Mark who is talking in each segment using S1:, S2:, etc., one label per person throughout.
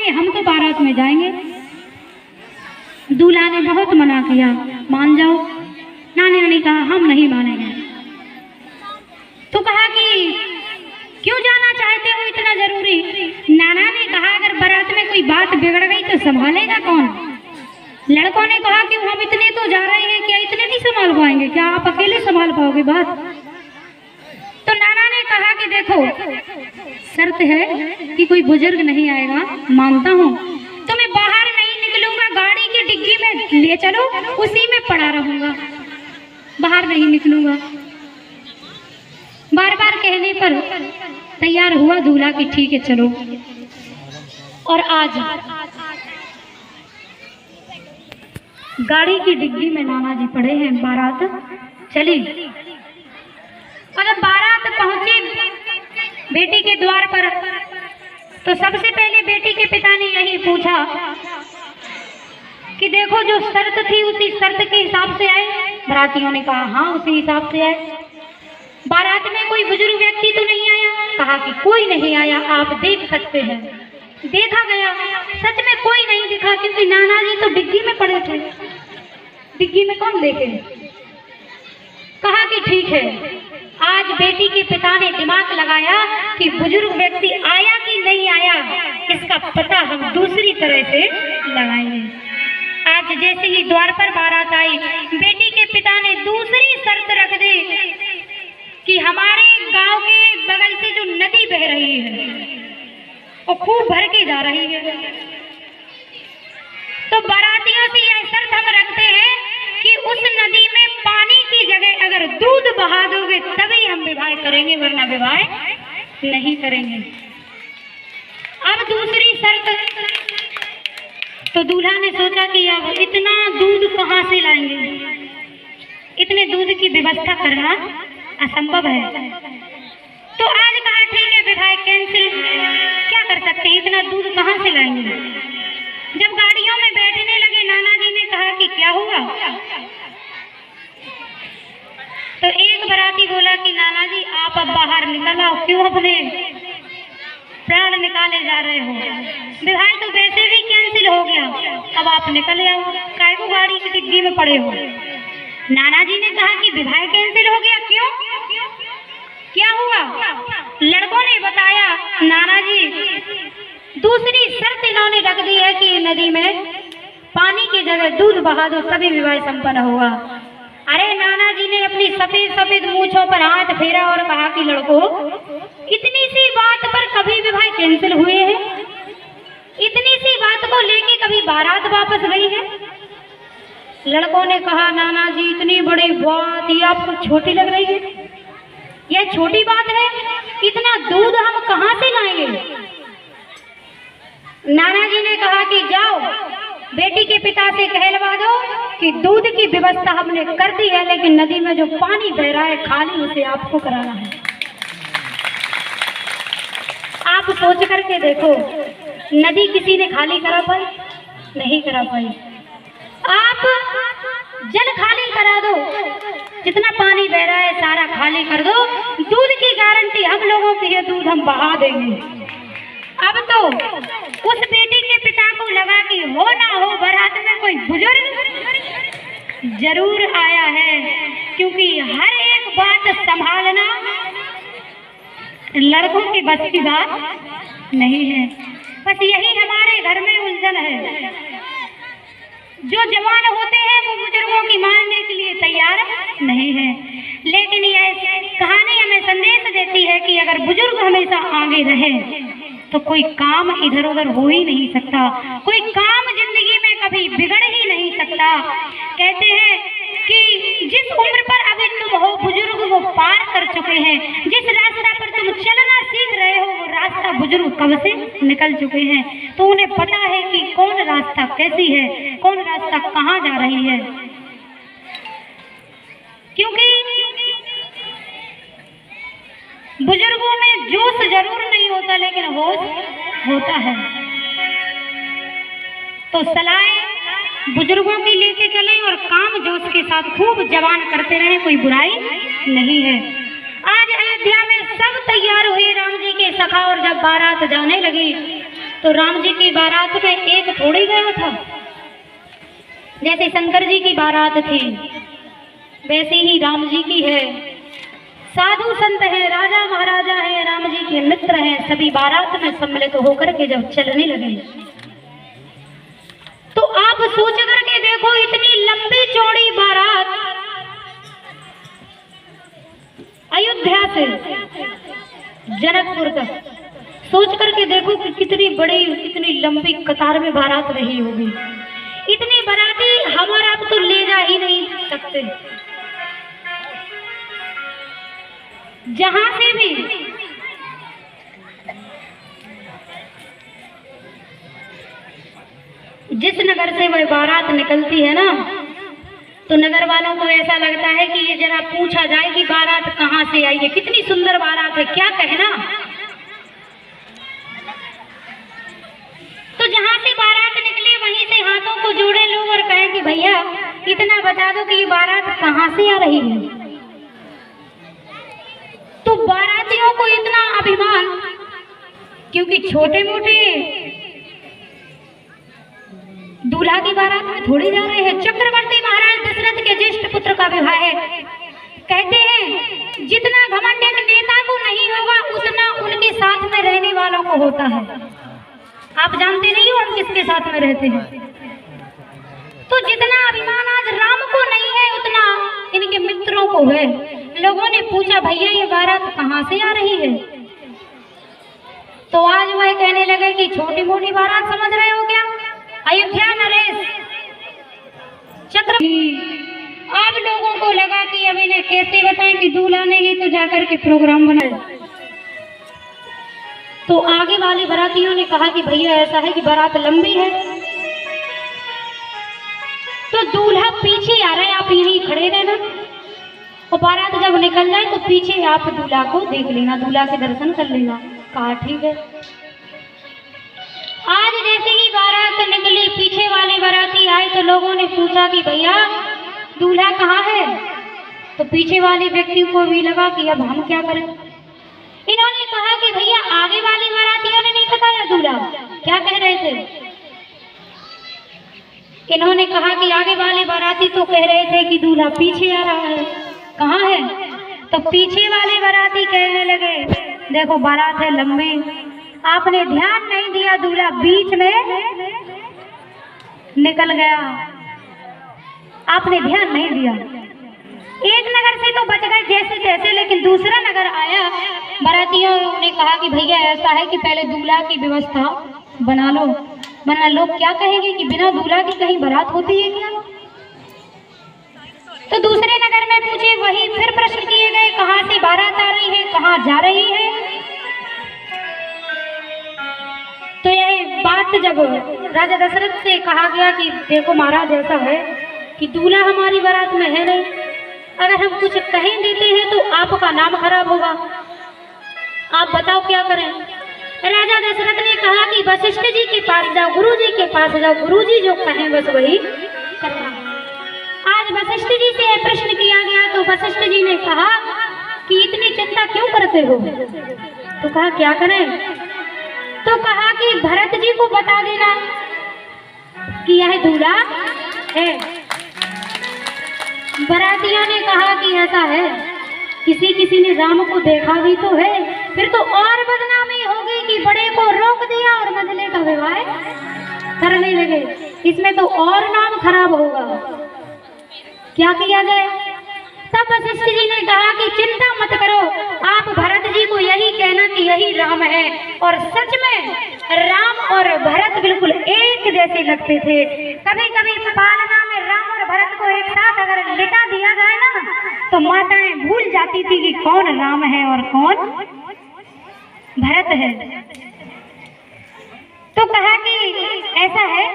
S1: जाएंगे, हम तो बारात में जाएंगे। दूल्हा ने बहुत मना किया, मान जाओ। नानी ने कहा हम नहीं मानेंगे। तो कहा कि क्यों जाना चाहते हो, इतना जरूरी? नाना ने कहा अगर बारात में कोई बात बिगड़ गई तो संभालेगा कौन? लड़कों ने कहा कि हम इतने तो जा रहे हैं, क्या इतने नहीं संभाल पाएंगे? क्या आप अकेले संभाल पाओगे बात? तो नाना ने कहा कि देखो, शर्त है कि कोई बुजुर्ग नहीं आएगा, मानता हूँ, तो मैं बाहर नहीं निकलूंगा, गाड़ी की डिग्गी में ले चलो, उसी में पड़ा रहूंगा, बाहर नहीं निकलूंगा। बार बार कहने पर तैयार हुआ दूल्हा कि ठीक है चलो। और आज गाड़ी की डिग्गी में नाना जी पड़े हैं, बारात चली। और जब बारात पहुंची बेटी के द्वार पर, तो सबसे पहले बेटी के पिता ने यही पूछा कि देखो जो शर्त थी उसी शर्त के हिसाब से आए? बारातियों ने कहा हाँ उसी हिसाब से आए। बारात में कोई बुजुर्ग व्यक्ति तो नहीं आया? कहा कि कोई नहीं आया, आप देख सकते हैं। देखा गया, सच में कोई नहीं दिखा, क्योंकि नाना जी तो डिग्गी में पड़े थे, डिग्गी में कौन देखे। कहा कि ठीक है। आज बेटी के पिता ने दिमाग लगाया कि बुजुर्ग व्यक्ति आया कि नहीं आया, इसका पता हम दूसरी तरह से लगाएंगे। आज जैसे ही द्वार पर बारात आई, बेटी के पिता ने दूसरी शर्त रख दी कि हमारे गांव के बगल से जो नदी बह रही है वो खूब भर के जा रही है, तो बारातियों से यह शर्त हम रखते हैं कि उस नदी में पानी की जगह अगर दूध बहा दोगे तभी हम विवाह करेंगे, वरना विवाह नहीं करेंगे। अब दूसरी शर्त, तो दूल्हा ने सोचा कि अब इतना दूध कहाँ से लाएंगे, इतने दूध की व्यवस्था करना असंभव है। तो आज कहा ठीक है विवाह कैंसिल, क्या कर सकते हैं, इतना दूध कहाँ से लाएंगे। जब गाड़ियों में बैठने लगे, नाना जी ने कहा कि क्या हुआ? तो एक बाराती बोला कि नाना जी आप अब बाहर निकल आओ, क्यों अपने प्राण निकाले जा रहे हो, विवाह तो वैसे भी कैंसिल हो गया, अब आप निकल आओ, काहे को गाड़ी की डिग्गी में पड़े हो। नाना जी ने कहा कि विवाह कैंसिल हो गया, क्यों, क्या हुआ? लड़कों ने बताया नाना जी दूसरी शर्त इन्होंने रख दी है कि नदी में पानी की जगह दूध बहा दो तभी विवाह संपन्न होगा। अरे नाना जी ने अपनी सफेद सफेद मूंछों पर हाथ फेरा और कहा कि लड़कों, इतनी सी बात पर कभी विवाह कैंसिल हुए हैं? इतनी सी बात को लेके कभी बारात वापस गई है? लड़कों ने कहा नाना जी इतनी बड़ी बात ये आपको छोटी लग रही है? यह छोटी बात है? इतना दूध हम कहाँ से लाएंगे? नाना जी ने कहा कि जाओ बेटी के पिता से कहलवा दो कि दूध की व्यवस्था हमने कर दी है, लेकिन नदी में जो पानी बह रहा है खाली उसे आपको कराना है। आप सोच करके देखो, नदी किसी ने खाली करा पाई? नहीं करा पाई। आप जल खाली करा दो, जितना पानी बह रहा है सारा खाली कर दो, दूध की गारंटी हम लोगों की है, दूध हम बहा देंगे। अब तो उस बेटी के पिता को लगा कि हो ना हो बारात में कोई बुजुर्ग जरूर आया है, क्योंकि हर एक बात संभालना लड़कों की बस की बात नहीं है। बस यही हमारे घर में उलझन है, जो जवान होते हैं वो बुजुर्गों की मानने के लिए तैयार नहीं है। लेकिन यह कहानी हमें संदेश देती है कि अगर बुजुर्ग हमेशा आगे रहे तो कोई काम इधर उधर हो ही नहीं सकता, कोई काम जिंदगी में कभी बिगड़ ही नहीं सकता। कहते हैं कि जिस उम्र पर अभी तुम हो बुजुर्ग वो पार कर चुके हैं, जिस रास्ता पर तुम चलना सीख रहे हो वो रास्ता बुजुर्ग कब से निकल चुके हैं, तो उन्हें पता है कि कौन रास्ता कैसी है, कौन रास्ता कहाँ जा रही है। क्योंकि बुजुर्गों में जोश जरूर नहीं होता लेकिन होश होता है। तो सलाह बुजुर्गों की लेके चलें और काम जोश के साथ खूब जवान करते रहें, कोई बुराई नहीं है। आज अयोध्या में सब तैयार हुए राम जी के सखा, और जब बारात जाने लगी तो राम जी की बारात में एक थोड़ी गया था। जैसे शंकर जी की बारात थी वैसे ही राम जी की है। साधु संत है, राजा महाराजा है, राम जी के मित्र हैं, सभी बारात में सम्मिलित होकर के जब चलने लगे तो आप सोच करके देखो, इतनी लंबी चौड़ी बारात अयोध्या से जनकपुर तक, सोच करके देखो कि कितनी बड़ी कितनी लंबी कतार में बारात रही होगी। इतनी बाराती हमारा आप तो ले जा ही नहीं सकते। जहां से भी जिस नगर से वह बारात निकलती है ना, तो नगर वालों को ऐसा लगता है कि ये जरा पूछा जाए कि बारात कहाँ से आई है, कितनी सुंदर बारात है, क्या कहना। तो जहां से बारात निकले वहीं से हाथों को जोड़े लोग और कहें कि भैया इतना बता दो कि ये बारात कहाँ से आ रही है। तो बारातियों को इतना अभिमान, क्योंकि छोटे मोटे दूल्हा की बारात में थोड़ी जा रहे हैं। चक्रवर्ती महाराज दशरथ के ज्येष्ठ पुत्र का विवाह है। कहते हैं जितना घमंड एक नेता को नहीं होगा उतना उनके साथ में रहने वालों को होता है। आप जानते नहीं हो हम किसके साथ में रहते हैं। तो जितना अभिमान आज राम को नहीं है उतना इनके मित्रों को है। लोगों ने पूछा भैया ये बारात कहाँ से आ रही है, तो आज वह कहने लगे कि छोटी मोटी बारात समझ रहे हो क्या, अयोध्या नरेश चक्र। अब लोगों को लगा कि अब इन्हें कैसे बताएं कि दूल्हा ने ही तो जाकर के प्रोग्राम बनाया। तो आगे वाले बारातियों ने कहा कि भैया ऐसा है कि बारात लंबी है, तो दूल्हा पीछे आ रहा है, आप यहीं खड़े रहना, और बारात जब निकल जाए तो पीछे आप दूल्हा को देख लेना, दूल्हा के दर्शन कर लेना। कहा ठीक है। आज जैसे ही बारात निकली, पीछे वाले बाराती आए तो लोगों ने पूछा कि भैया दूल्हा कहाँ है। तो पीछे वाले व्यक्ति को भी लगा कि अब हम क्या करें। इन्होंने कहा कि भैया आगे वाली बारातियों ने नहीं बताया दूल्हा क्या कह रहे थे। इन्होंने कहा कि आगे वाले बाराती तो कह रहे थे कि दूल्हा पीछे आ रहा है, कहाँ है। तो पीछे वाले बाराती कहने लगे देखो बारात है लंबी, आपने ध्यान नहीं दिया, दूल्हा बीच में निकल गया, आपने ध्यान नहीं दिया। एक नगर से तो बच गए जैसे तैसे, लेकिन दूसरा नगर आया। बारातियों ने कहा कि भैया ऐसा है कि पहले दूल्हा की व्यवस्था बना लो, वरना लोग क्या कहेंगे कि बिना दूल्हा की कहीं बारात होती है क्या। तो दूसरे नगर में पूछे, वही फिर प्रश्न किए गए कहाँ से बारात आ रही है, कहाँ जा रही है। तो यह बात जब राजा दशरथ से कहा गया कि देखो महाराज ऐसा है कि दूल्हा हमारी बारात में है नहीं, अगर हम कुछ कहीं देते हैं तो आपका नाम खराब होगा, आप बताओ क्या करें। राजा दशरथ ने कहा कि वशिष्ठ जी के पास जाओ, गुरु जी के पास जाओ, गुरु जी जो कहें बस वही करना। आज वशिष्ठ जी से यह प्रश्न किया गया तो वशिष्ठ जी ने कहा कि इतनी चिंता क्यों करते हो। तो कहा क्या करें। तो कहा कि भरत जी को बता देना कि यह दूल्हा है। बारातियों ने कहा कि ऐसा है, किसी किसी ने राम को देखा भी तो है, फिर तो और बदनामी होगी कि बड़े को रोक दिया और मझले का विवाह करने लगे, इसमें तो और नाम खराब होगा, क्या किया जाए। तब वशिष्ठ जी ने कहा कि चिंता मत करो, आप भरत जी को यही कहना कि यही राम है। और सच में राम और भरत बिल्कुल एक जैसे लगते थे। कभी कभी पालना में राम और भरत को एक साथ अगर लिटा दिया जाए ना तो माताएं भूल जाती थी कि कौन राम है और कौन भरत है। तो कहा कि ऐसा है,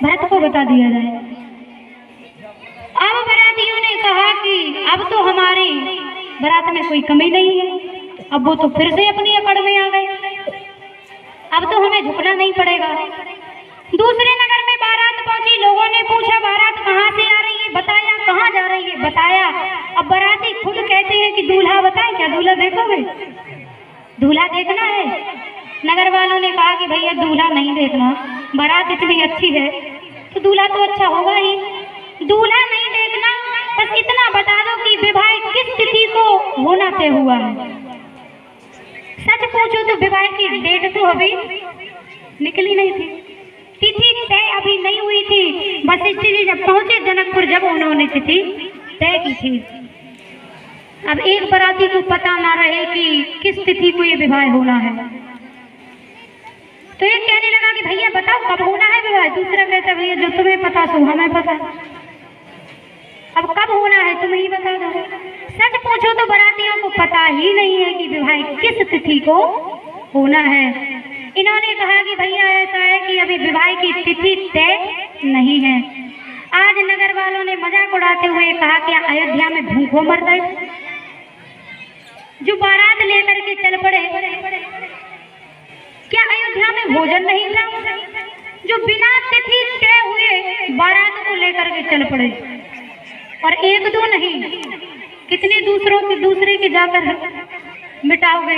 S1: भरत को बता दिया जाए। अब बारातियों ने कहा कि अब तो हमारी बारात में कोई कमी नहीं है। अब वो तो फिर से अपनी अकड़ में आ गए, अब तो हमें झुकना नहीं पड़ेगा। दूसरे नगर में बारात पहुंची, लोगों ने पूछा बारात कहाँ से आ रही है, बताया, कहाँ जा रही है, बताया। अब बाराती खुद कहते हैं कि दूल्हा बताएं, क्या दूल्हा देखोगे, दूल्हा देखना है। नगर वालों ने कहा कि भैया दूल्हा नहीं देखना, बारात इतनी अच्छी है तो दूल्हा तो अच्छा होगा ही, दूल्हा नहीं देखना, बस इतना बता दो कि विवाह किस तिथि को होना तय हुआ है। सच पूछो तो विवाह की डेट तो अभी निकली नहीं थी, तिथि तय अभी नहीं हुई थी। वशिष्ठ जी जब पहुंचे जनकपुर, जब उन्होंने तिथि तय की थी। अब एक बाराती को पता ना रहे कि किस तिथि को ये विवाह होना है, तो एक कहने लगा कि भैया बताओ कब होना है विवाह। दूसरा कहता भैया जो तुम्हें पता सो हमें पता, अब कब होना है तुम ही बता दो। सच पूछो तो बारातियों को पता ही नहीं है कि विवाह किस तिथि को होना है। इन्होंने कहा कि भैया ऐसा है कि अभी विवाह की तिथि तय नहीं है। आज नगर वालों ने मजाक उड़ाते हुए कहा कि अयोध्या में भूखों मर गए, जो बारात लेकर के चल पड़े, क्या अयोध्या में भोजन नहीं था, जो बिना तिथि तय हुए बारात को लेकर के चल पड़े। और एक दो नहीं, कितने दूसरे के जाकर मिटाओगे,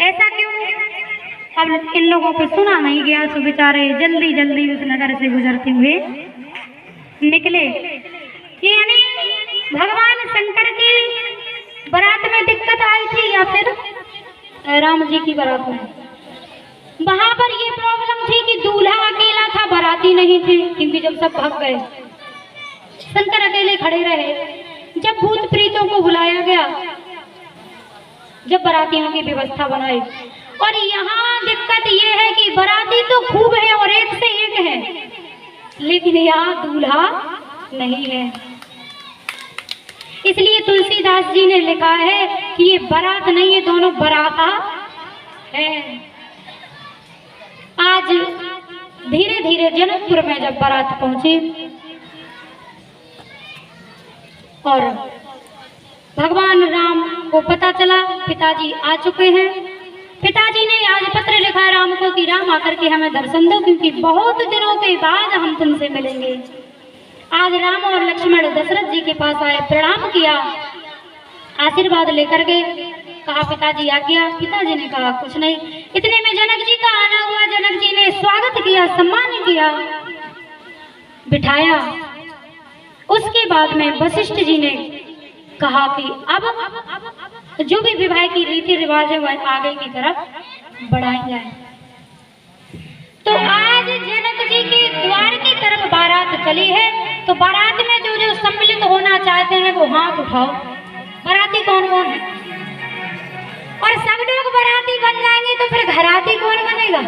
S1: ऐसा क्यों? अब इन लोगों को सुना नहीं गया तो बेचारे जल्दी जल्दी उस नगर से गुजरते हुए निकले। यानी भगवान शंकर की बारात में दिक्कत आई थी या फिर राम जी की बारात में? वहां पर ये प्रॉब्लम थी कि दूल्हा अकेला था, बाराती नहीं थी, क्योंकि जब सब भाग गए शंकर अकेले खड़े रहे। जब भूत प्रीतों को बुलाया गया, जब बारातियों की व्यवस्था बनाई, और यहाँ दिक्कत ये है कि बाराती तो खूब है और एक से एक है, लेकिन यहाँ दूल्हा नहीं है। इसलिए तुलसीदास जी ने लिखा है कि ये बारात नहीं, ये दोनों बराता है। आज धीरे धीरे जनकपुर में जब बारात पहुंची और भगवान राम को पता चला पिताजी आ चुके हैं, पिताजी ने आज पत्र लिखा राम को कि राम आकर के हमें दर्शन दो, क्योंकि बहुत दिनों के बाद हम तुमसे मिलेंगे। आज राम और लक्ष्मण दशरथ जी के पास आए, प्रणाम किया, आशीर्वाद लेकर गए, कहा पिताजी आ गया। पिताजी ने कहा कुछ नहीं। इतने में जनक जी का आना हुआ, जनक जी ने स्वागत किया, सम्मान किया, बिठाया। उसके बाद में वशिष्ठ जी ने कहा कि अब जो भी विवाह की रीति रिवाज है वह आगे की तरफ बढ़ाई जाए। तो आज जनक जी के द्वार की तरफ बारात चली है, तो बारात में जो जो सम्मिलित होना चाहते हैं वो हाथ उठाओ। बाराती कौन कौन है? और सब लोग बाराती बन जाएंगे तो फिर घराती कौन बनेगा?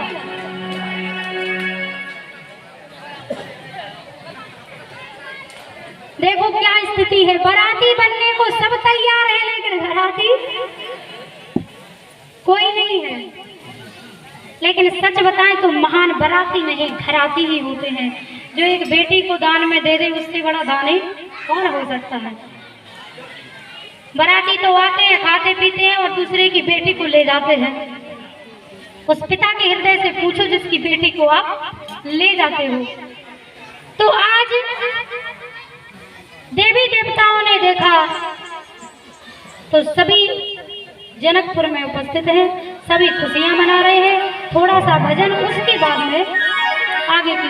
S1: देखो क्या स्थिति है, बाराती बनने को सब तैयार है, लेकिन घराती कोई नहीं है। लेकिन सच बताएं तो महान बाराती नहीं, घराती ही होते हैं। जो एक बेटी को दान में दे दे, उससे बड़ा दानी कौन हो सकता है? बाराती तो आते हैं, खाते पीते हैं और दूसरे की बेटी को ले जाते हैं। उस पिता के हृदय से पूछो जिसकी बेटी को आप ले जाते हो। तो आज देवी देवताओं ने देखा तो सभी जनकपुर में उपस्थित हैं, सभी खुशियां मना रहे हैं। थोड़ा सा भजन, उसके बाद में आगे की